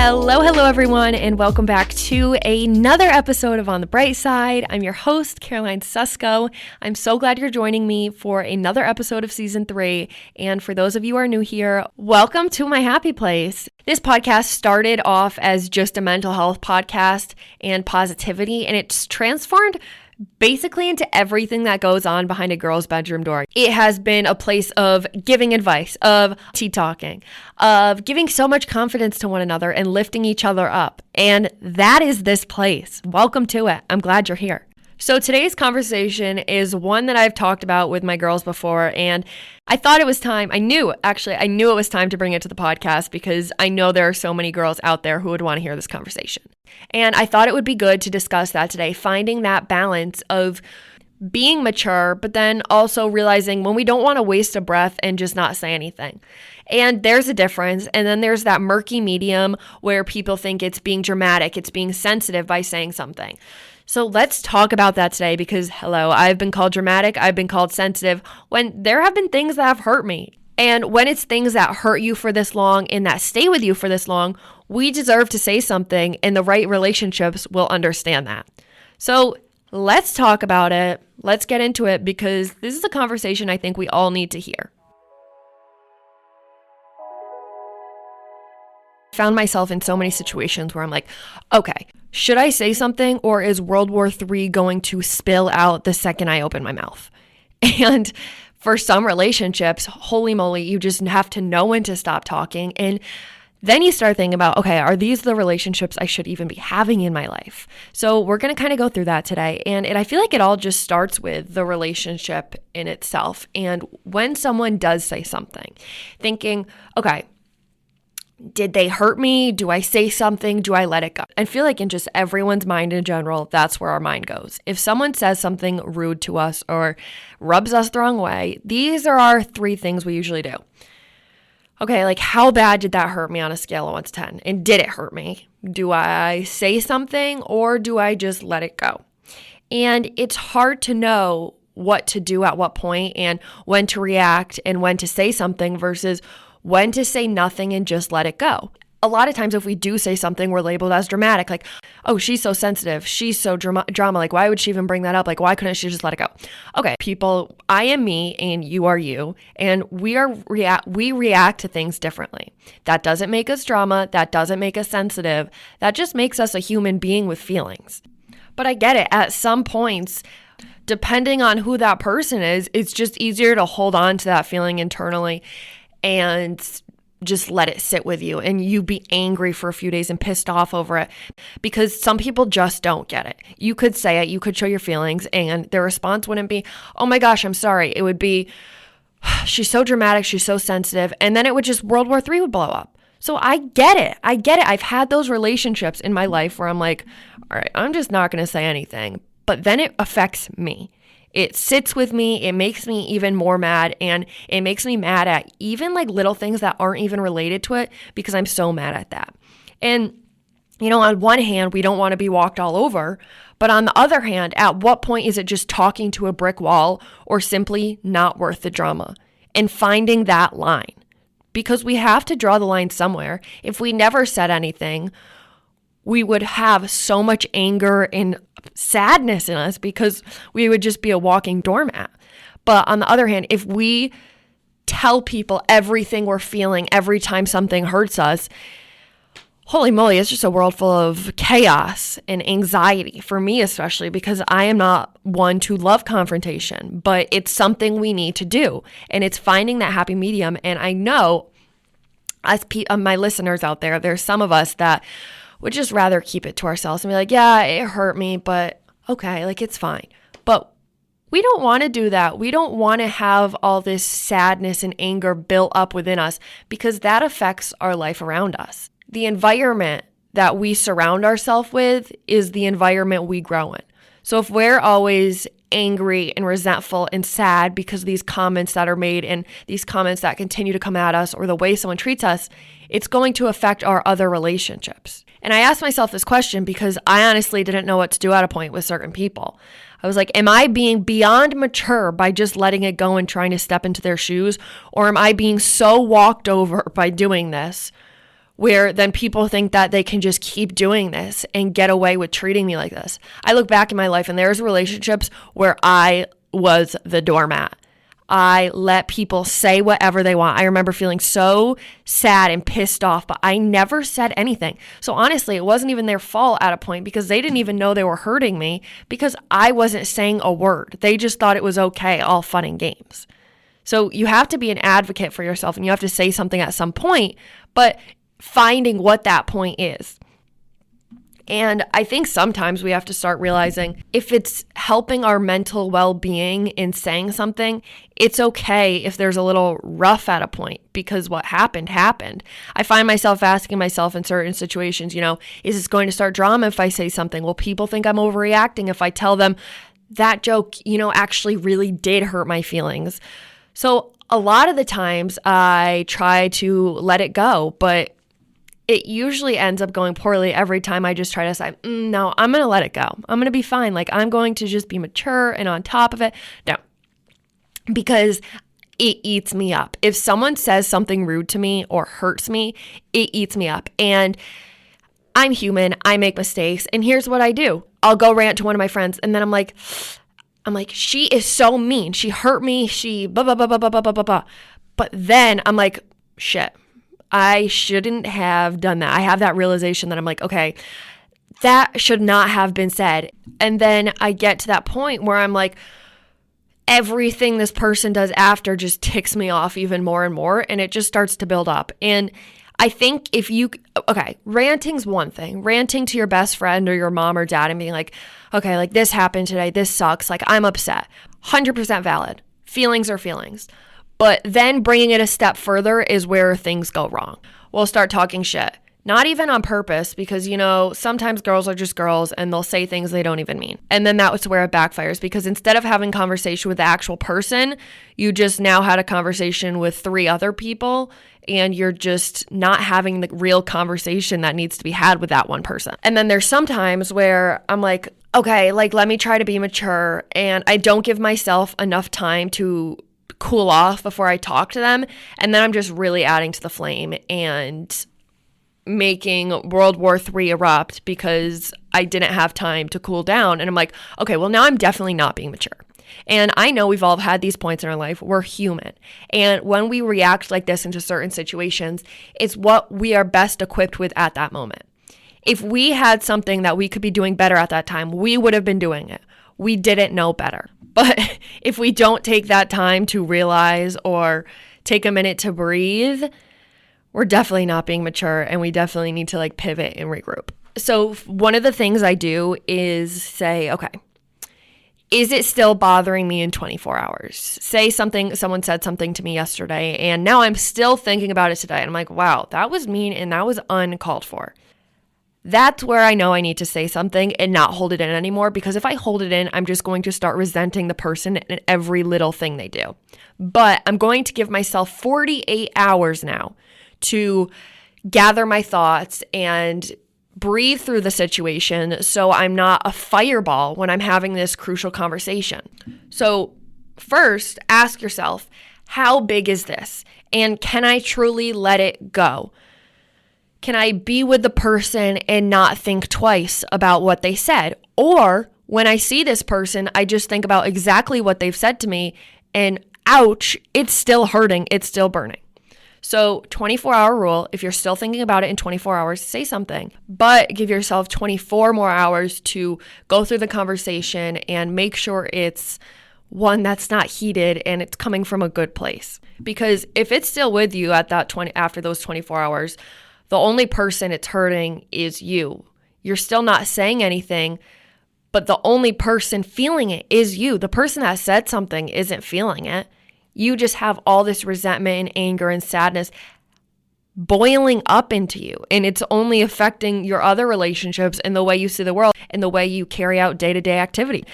Hello, everyone, and welcome back to another episode of On the Bright Side. I'm your host, Caroline Susko. I'm so glad you're joining me for another episode of Season 3. And for those of you who are new here, welcome to my happy place. This podcast started off as just a mental health podcast and positivity, and it's transformed basically into everything that goes on behind a girl's bedroom door. It has been a place of giving advice, of tea talking, of giving so much confidence to one another and lifting each other up. And that is this place. Welcome to it. I'm glad you're here. So today's conversation is one that I've talked about with my girls before, and I thought it was time. I knew it was time to bring it to the podcast because I know there are so many girls out there who would want to hear this conversation. And I thought it would be good to discuss that today, finding that balance of being mature, but then also realizing when we don't want to waste a breath and just not say anything. And there's a difference. And then there's that murky medium where people think it's being dramatic, it's being sensitive by saying something. So let's talk about that today because, I've been called dramatic, I've been called sensitive when there have been things that have hurt me. And when it's things that hurt you for this long and that stay with you for this long, we deserve to say something, and the right relationships will understand that. So let's talk about it. Let's get into it because this is a conversation I think we all need to hear. I found myself in so many situations where I'm like, okay, should I say something or is World War III going to spill out the second I open my mouth? And for some relationships, holy moly, you just have to know when to stop talking. And then you start thinking about, okay, are these the relationships I should even be having in my life? So we're going to kind of go through that today. And I feel like it all just starts with the relationship in itself. And when someone does say something, thinking, okay, did they hurt me? Do I say something? Do I let it go? I feel like in just everyone's mind in general, that's where our mind goes. If someone says something rude to us or rubs us the wrong way, these are our three things we usually do. Okay, like how bad did that hurt me on a scale of 1 to 10? And did it hurt me? Do I say something or do I just let it go? And it's hard to know what to do at what point and when to react and when to say something versus when to say nothing and just let it go. A lot of times if we do say something, we're labeled as dramatic. Like, oh, she's so sensitive. She's so drama. Like, why would she even bring that up? Like, why couldn't she just let it go? Okay, people, I am me and you are you. And we react to things differently. That doesn't make us drama. That doesn't make us sensitive. That just makes us a human being with feelings. But I get it. At some points, depending on who that person is, it's just easier to hold on to that feeling internally and just let it sit with you and you be angry for a few days and pissed off over it because some people just don't get it. You could say it, you could show your feelings, and their response wouldn't be, oh my gosh, I'm sorry. It would be, she's so dramatic, she's so sensitive, and then it would just, World War III would blow up. So I get it. I've had those relationships in my life where I'm like, all right, I'm just not going to say anything, but then it affects me. It sits with me, it makes me even more mad, and it makes me mad at even like little things that aren't even related to it because I'm so mad at that. And, on one hand, we don't want to be walked all over, but on the other hand, at what point is it just talking to a brick wall or simply not worth the drama? And finding that line, because we have to draw the line somewhere. If we never said anything, we would have so much anger and sadness in us because we would just be a walking doormat. But on the other hand, if we tell people everything we're feeling every time something hurts us, holy moly, it's just a world full of chaos and anxiety for me, especially because I am not one to love confrontation, but it's something we need to do. And it's finding that happy medium. And I know as my listeners out there, there's some of us that would just rather keep it to ourselves and be like, yeah, it hurt me, but okay, like it's fine. But we don't want to do that. We don't want to have all this sadness and anger built up within us because that affects our life around us. The environment that we surround ourselves with is the environment we grow in. So if we're always angry and resentful and sad because of these comments that are made and these comments that continue to come at us or the way someone treats us, it's going to affect our other relationships. And I asked myself this question because I honestly didn't know what to do at a point with certain people. I was like, am I being beyond mature by just letting it go and trying to step into their shoes? Or am I being so walked over by doing this where then people think that they can just keep doing this and get away with treating me like this. I look back in my life and there's relationships where I was the doormat. I let people say whatever they want. I remember feeling so sad and pissed off, but I never said anything. So honestly, it wasn't even their fault at a point because they didn't even know they were hurting me because I wasn't saying a word. They just thought it was okay, all fun and games. So you have to be an advocate for yourself and you have to say something at some point, but finding what that point is. And I think sometimes we have to start realizing if it's helping our mental well-being in saying something, it's okay if there's a little rough at a point because what happened happened. I find myself asking myself in certain situations, is this going to start drama if I say something? Will people think I'm overreacting if I tell them that joke, actually really did hurt my feelings? So a lot of the times I try to let it go, but it usually ends up going poorly every time I just try to say, no, I'm going to let it go. I'm going to be fine. Like, I'm going to just be mature and on top of it. No, because it eats me up. If someone says something rude to me or hurts me, it eats me up. And I'm human. I make mistakes. And here's what I do. I'll go rant to one of my friends. And then I'm like, she is so mean. She hurt me. She blah, blah, blah, blah, blah, blah, blah, blah. But then I'm like, shit. I shouldn't have done that. I have that realization that I'm like, okay, that should not have been said. And then I get to that point where I'm like, everything this person does after just ticks me off even more and more. And it just starts to build up. And I think ranting's one thing. Ranting to your best friend or your mom or dad and being like, okay, like this happened today. This sucks. Like I'm upset. 100% valid. Feelings are feelings. But then bringing it a step further is where things go wrong. We'll start talking shit. Not even on purpose because, sometimes girls are just girls and they'll say things they don't even mean. And then that was where it backfires because instead of having conversation with the actual person, you just now had a conversation with 3 other people and you're just not having the real conversation that needs to be had with that one person. And then there's some times where I'm like, okay, like let me try to be mature and I don't give myself enough time to cool off before I talk to them. And then I'm just really adding to the flame and making World War III erupt because I didn't have time to cool down. And I'm like, okay, well now I'm definitely not being mature. And I know we've all had these points in our life. We're human. And when we react like this into certain situations, it's what we are best equipped with at that moment. If we had something that we could be doing better at that time, we would have been doing it. We didn't know better. But if we don't take that time to realize or take a minute to breathe, we're definitely not being mature and we definitely need to pivot and regroup. So one of the things I do is say, okay, is it still bothering me in 24 hours? Say someone said something to me yesterday and now I'm still thinking about it today. And I'm like, wow, that was mean and that was uncalled for. That's where I know I need to say something and not hold it in anymore because if I hold it in, I'm just going to start resenting the person and every little thing they do. But I'm going to give myself 48 hours now to gather my thoughts and breathe through the situation so I'm not a fireball when I'm having this crucial conversation. So first, ask yourself, how big is this? And can I truly let it go? Can I be with the person and not think twice about what they said? Or when I see this person, I just think about exactly what they've said to me and ouch, it's still hurting, it's still burning. So 24-hour rule, if you're still thinking about it in 24 hours, say something, but give yourself 24 more hours to go through the conversation and make sure it's one that's not heated and it's coming from a good place. Because if it's still with you at that after those 24 hours, the only person it's hurting is you. You're still not saying anything, but the only person feeling it is you. The person that said something isn't feeling it. You just have all this resentment and anger and sadness boiling up into you. And it's only affecting your other relationships and the way you see the world and the way you carry out day-to-day activity.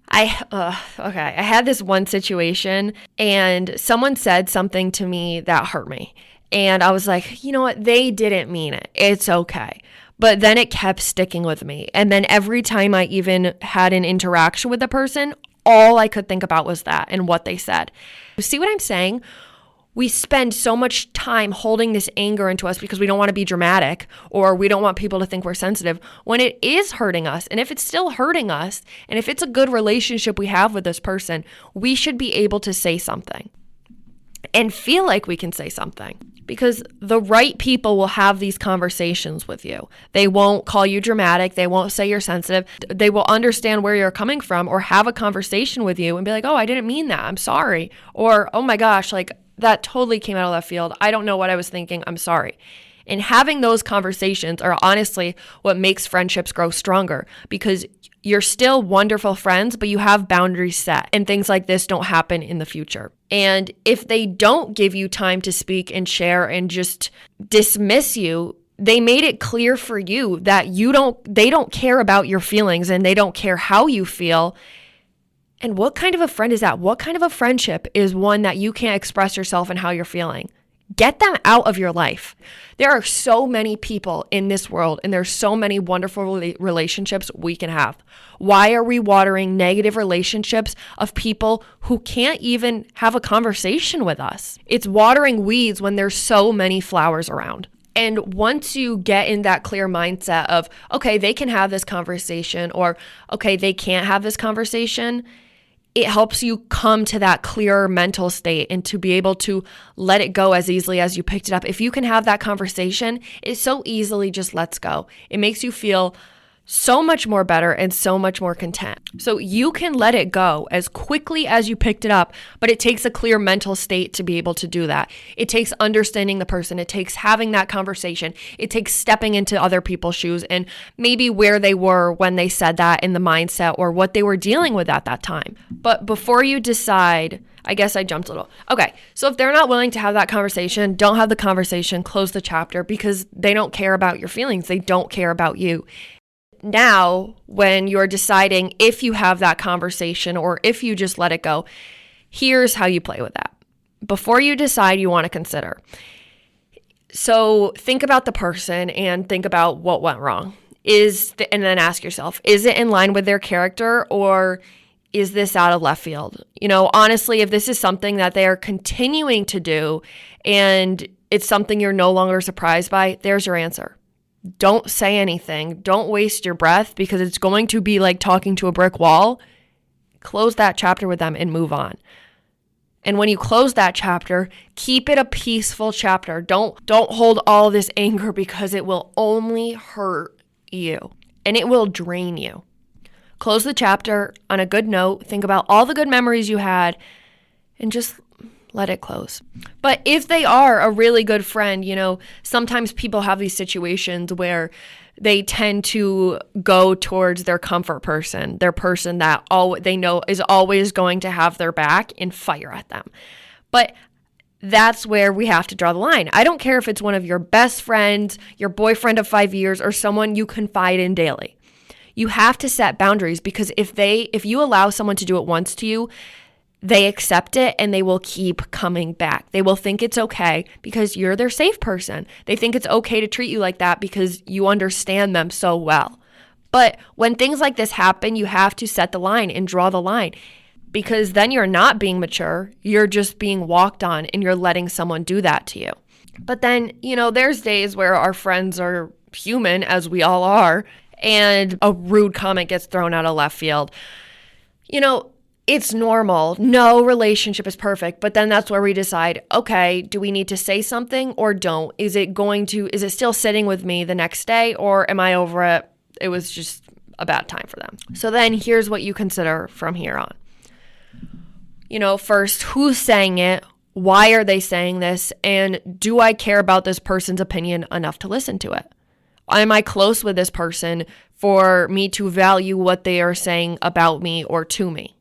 I had this one situation and someone said something to me that hurt me. And I was like, you know what? They didn't mean it. It's okay. But then it kept sticking with me. And then every time I even had an interaction with the person, all I could think about was that and what they said. See what I'm saying? We spend so much time holding this anger into us because we don't want to be dramatic or we don't want people to think we're sensitive when it is hurting us. And if it's still hurting us, and if it's a good relationship we have with this person, we should be able to say something and feel like we can say something, because the right people will have these conversations with you. They won't call you dramatic. They won't say you're sensitive. They will understand where you're coming from or have a conversation with you and be like, oh, I didn't mean that. I'm sorry. Or, oh my gosh, like that totally came out of left field. I don't know what I was thinking. I'm sorry. And having those conversations are honestly what makes friendships grow stronger, because you're still wonderful friends, but you have boundaries set and things like this don't happen in the future. And if they don't give you time to speak and share and just dismiss you, they made it clear for you that they don't care about your feelings and they don't care how you feel. And what kind of a friend is that? What kind of a friendship is one that you can't express yourself and how you're feeling? Get them out of your life. There are so many people in this world, and there's so many wonderful relationships we can have. Why are we watering negative relationships of people who can't even have a conversation with us? It's watering weeds when there's so many flowers around. And once you get in that clear mindset of, okay, they can have this conversation, or okay, they can't have this conversation, it helps you come to that clearer mental state and to be able to let it go as easily as you picked it up. If you can have that conversation, it so easily just lets go. It makes you feel so much more better and so much more content. So you can let it go as quickly as you picked it up, but it takes a clear mental state to be able to do that. It takes understanding the person. It takes having that conversation. It takes stepping into other people's shoes and maybe where they were when they said that in the mindset or what they were dealing with at that time. But before you decide, I guess I jumped a little. Okay, so if they're not willing to have that conversation, don't have the conversation, close the chapter, because they don't care about your feelings. They don't care about you. Now, when you're deciding if you have that conversation or if you just let it go, here's how you play with that. Before you decide, you want to consider. So think about the person and think about what went wrong. And then ask yourself, is it in line with their character, or is this out of left field? You know, honestly, if this is something that they are continuing to do and it's something you're no longer surprised by, there's your answer. Don't say anything. Don't waste your breath, because it's going to be like talking to a brick wall. Close that chapter with them and move on. And when you close that chapter, keep it a peaceful chapter. Don't hold all this anger, because it will only hurt you and it will drain you. Close the chapter on a good note. Think about all the good memories you had and just let it close. But if they are a really good friend, you know, sometimes people have these situations where they tend to go towards their comfort person, their person that they know is always going to have their back, and fire at them. But that's where we have to draw the line. I don't care if it's one of your best friends, your boyfriend of 5 years, or someone you confide in daily. You have to set boundaries, because if you allow someone to do it once to you, they accept it and they will keep coming back. They will think it's okay because you're their safe person. They think it's okay to treat you like that because you understand them so well. But when things like this happen, you have to set the line and draw the line, because then you're not being mature. You're just being walked on and you're letting someone do that to you. But then, you know, there's days where our friends are human, as we all are, and a rude comment gets thrown out of left field. You know, it's normal. No relationship is perfect, but then that's where we decide, okay, do we need to say something or don't? Is it still sitting with me the next day, or am I over it? It was just a bad time for them. So then here's what you consider from here on. You know, first, who's saying it? Why are they saying this? And do I care about this person's opinion enough to listen to it? Am I close with this person for me to value what they are saying about me or to me?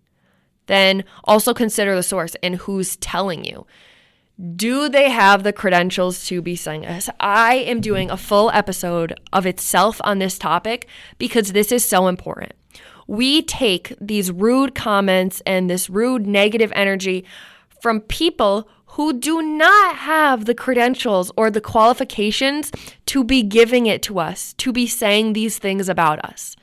Then also consider the source and who's telling you. Do they have the credentials to be saying this? I am doing a full episode of itself on this topic because this is so important. We take these rude comments and this rude negative energy from people who do not have the credentials or the qualifications to be giving it to us, to be saying these things about us.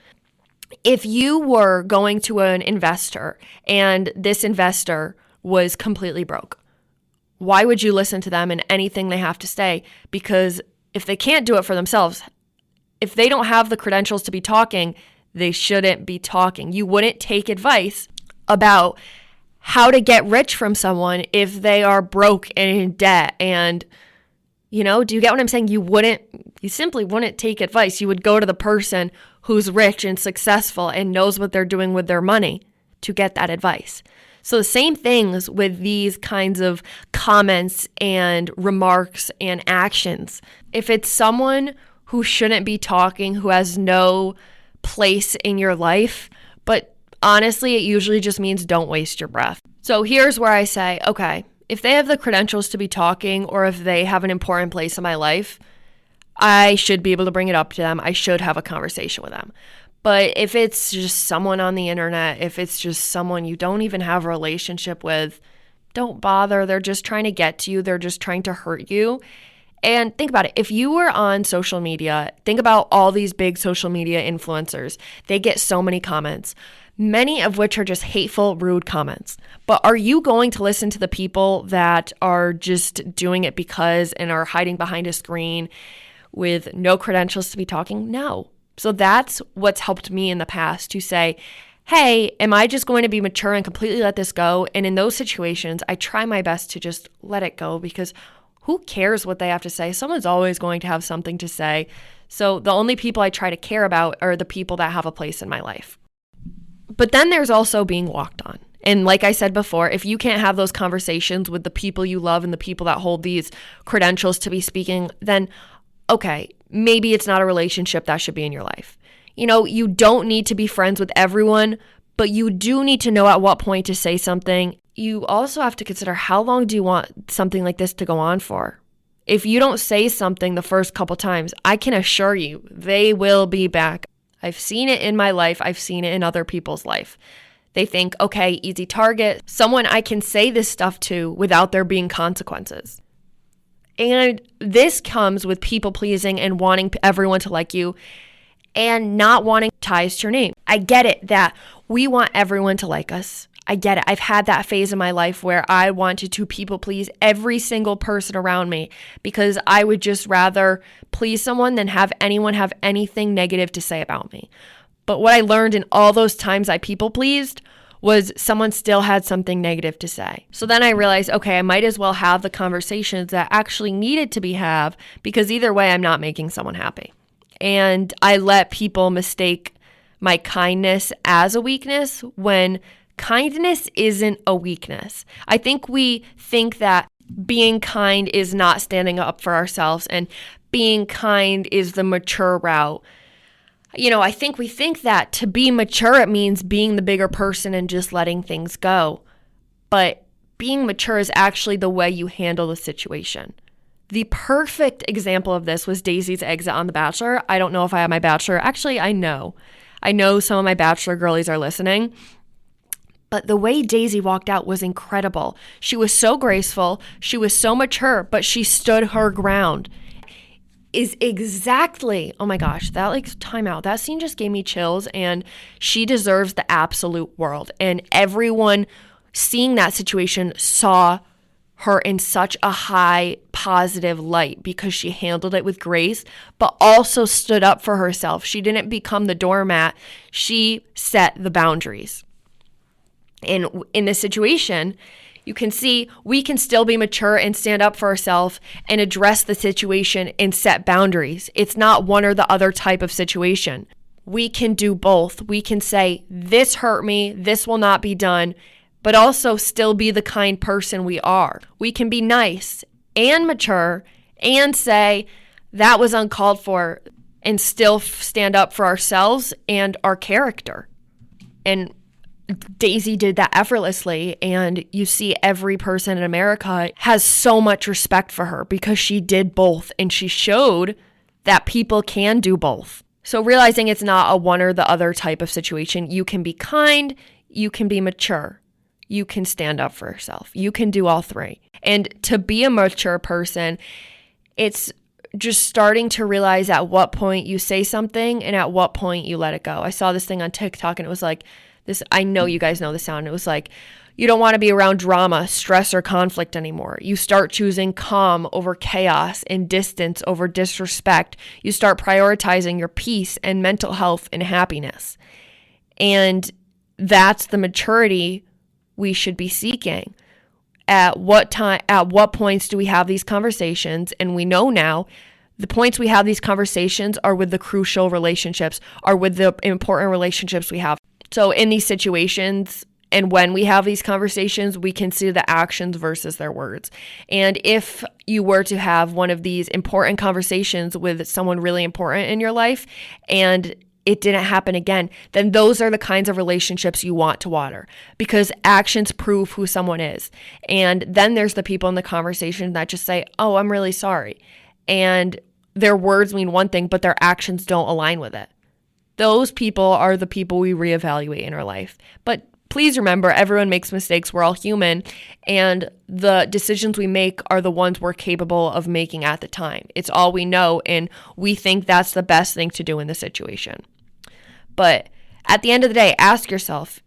If you were going to an investor and this investor was completely broke, Why would you listen to them and anything they have to say? Because if they can't do it for themselves, if they don't have the credentials to be talking, they shouldn't be talking. You wouldn't take advice about how to get rich from someone if they are broke and in debt. And, do you get what I'm saying? You simply wouldn't take advice. You would go to the person who's rich and successful and knows what they're doing with their money to get that advice. So the same things with these kinds of comments and remarks and actions. If it's someone who shouldn't be talking, who has no place in your life, but honestly, it usually just means don't waste your breath. So here's where I say, okay, if they have the credentials to be talking, or if they have an important place in my life, I should be able to bring it up to them. I should have a conversation with them. But if it's just someone on the internet, if it's just someone you don't even have a relationship with, don't bother. They're just trying to get to you. They're just trying to hurt you. And think about it. If you were on social media, think about all these big social media influencers. They get so many comments, many of which are just hateful, rude comments. But are you going to listen to the people that are just doing it because and are hiding behind a screen with no credentials to be talking? No. So that's what's helped me in the past to say, hey, am I just going to be mature and completely let this go? And in those situations, I try my best to just let it go, because who cares what they have to say? Someone's always going to have something to say. So the only people I try to care about are the people that have a place in my life. But then there's also being walked on. And like I said before, if you can't have those conversations with the people you love and the people that hold these credentials to be speaking, then okay, maybe it's not a relationship that should be in your life. You don't need to be friends with everyone, but you do need to know at what point to say something. You also have to consider, how long do you want something like this to go on for? If you don't say something the first couple times, I can assure you they will be back. I've seen it in my life. I've seen it in other people's life. They think, okay, easy target, someone I can say this stuff to without there being consequences. And this comes with people pleasing and wanting everyone to like you and not wanting ties to your name. I get it that we want everyone to like us. I get it. I've had that phase in my life where I wanted to people please every single person around me, because I would just rather please someone than have anyone have anything negative to say about me. But what I learned in all those times I people pleased was someone still had something negative to say. So then I realized, okay, I might as well have the conversations that actually needed to be had, because either way, I'm not making someone happy. And I let people mistake my kindness as a weakness when kindness isn't a weakness. I think we think that being kind is not standing up for ourselves, and being kind is the mature route. I think we think that to be mature, it means being the bigger person and just letting things go. But being mature is actually the way you handle the situation. The perfect example of this was Daisy's exit on The Bachelor. I don't know if I have my Bachelor. Actually, I know. I know some of my Bachelor girlies are listening. But the way Daisy walked out was incredible. She was so graceful. She was so mature, but she stood her ground. Is exactly, oh my gosh, that time out. That scene just gave me chills, and she deserves the absolute world. And everyone seeing that situation saw her in such a high positive light because she handled it with grace, but also stood up for herself. She didn't become the doormat. She set the boundaries. And in this situation, you can see we can still be mature and stand up for ourselves and address the situation and set boundaries. It's not one or the other type of situation. We can do both. We can say, this hurt me, this will not be done, but also still be the kind person we are. We can be nice and mature and say, that was uncalled for, and still stand up for ourselves and our character. And Daisy did that effortlessly, and you see every person in America has so much respect for her because she did both, and she showed that people can do both. So realizing it's not a one or the other type of situation, you can be kind, you can be mature, you can stand up for yourself, you can do all three. And to be a mature person, it's just starting to realize at what point you say something and at what point you let it go. I saw this thing on TikTok, and it was like, this, I know you guys know the sound. It was like, You don't want to be around drama, stress, or conflict anymore. You start choosing calm over chaos and distance over disrespect. You start prioritizing your peace and mental health and happiness. And that's the maturity we should be seeking. At what points do we have these conversations? And we know now the points we have these conversations are with the crucial relationships, are with the important relationships we have. So in these situations, and when we have these conversations, we can see the actions versus their words. And if you were to have one of these important conversations with someone really important in your life and it didn't happen again, then those are the kinds of relationships you want to water, because actions prove who someone is. And then there's the people in the conversation that just say, oh, I'm really sorry. And their words mean one thing, but their actions don't align with it. Those people are the people we reevaluate in our life. But please remember, everyone makes mistakes. We're all human. And the decisions we make are the ones we're capable of making at the time. It's all we know. And we think that's the best thing to do in the situation. But at the end of the day, ask yourself,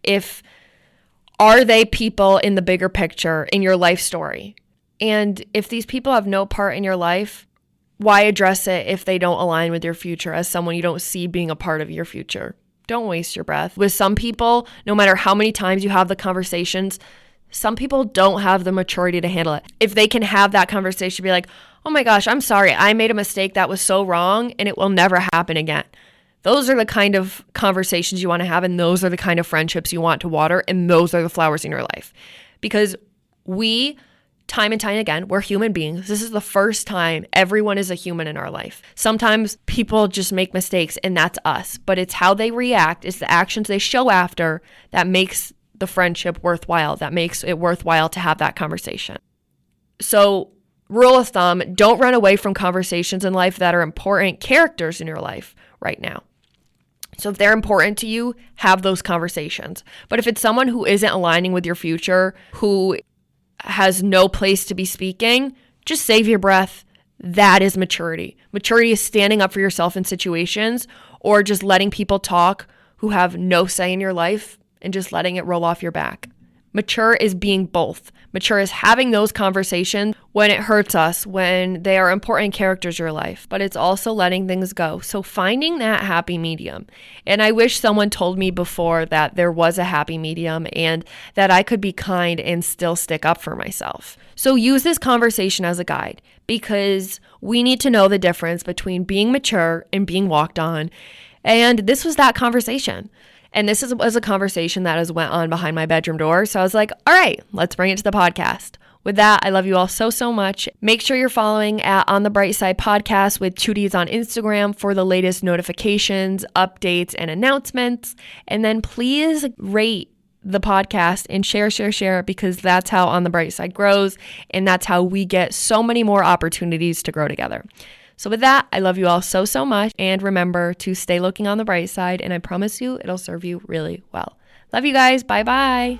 are they people in the bigger picture in your life story? And if these people have no part in your life, why address it if they don't align with your future as someone you don't see being a part of your future? Don't waste your breath. With some people, no matter how many times you have the conversations, some people don't have the maturity to handle it. If they can have that conversation, be like, oh my gosh, I'm sorry. I made a mistake that was so wrong and it will never happen again. Those are the kind of conversations you want to have, and those are the kind of friendships you want to water, and those are the flowers in your life. Because we, time and time again, we're human beings. This is the first time everyone is a human in our life. Sometimes people just make mistakes, and that's us. But it's how they react, it's the actions they show after that makes the friendship worthwhile, that makes it worthwhile to have that conversation. So, rule of thumb, don't run away from conversations in life that are important characters in your life right now. So if they're important to you, have those conversations. But if it's someone who isn't aligning with your future, who has no place to be speaking, just save your breath. That is maturity. Maturity is standing up for yourself in situations, or just letting people talk who have no say in your life and just letting it roll off your back. Mature is being both. Mature is having those conversations when it hurts us, when they are important characters in your life, but it's also letting things go. So finding that happy medium. And I wish someone told me before that there was a happy medium and that I could be kind and still stick up for myself. So use this conversation as a guide, because we need to know the difference between being mature and being walked on. And this was that conversation. And this was a conversation that has went on behind my bedroom door. So I was like, all right, let's bring it to the podcast. With that, I love you all so, so much. Make sure you're following at On the Bright Side Podcast with 2Ds on Instagram for the latest notifications, updates, and announcements. And then please rate the podcast and share, because that's how On the Bright Side grows. And that's how we get so many more opportunities to grow together. So with that, I love you all so, so much. And remember to stay looking on the bright side. And I promise you, it'll serve you really well. Love you guys. Bye-bye.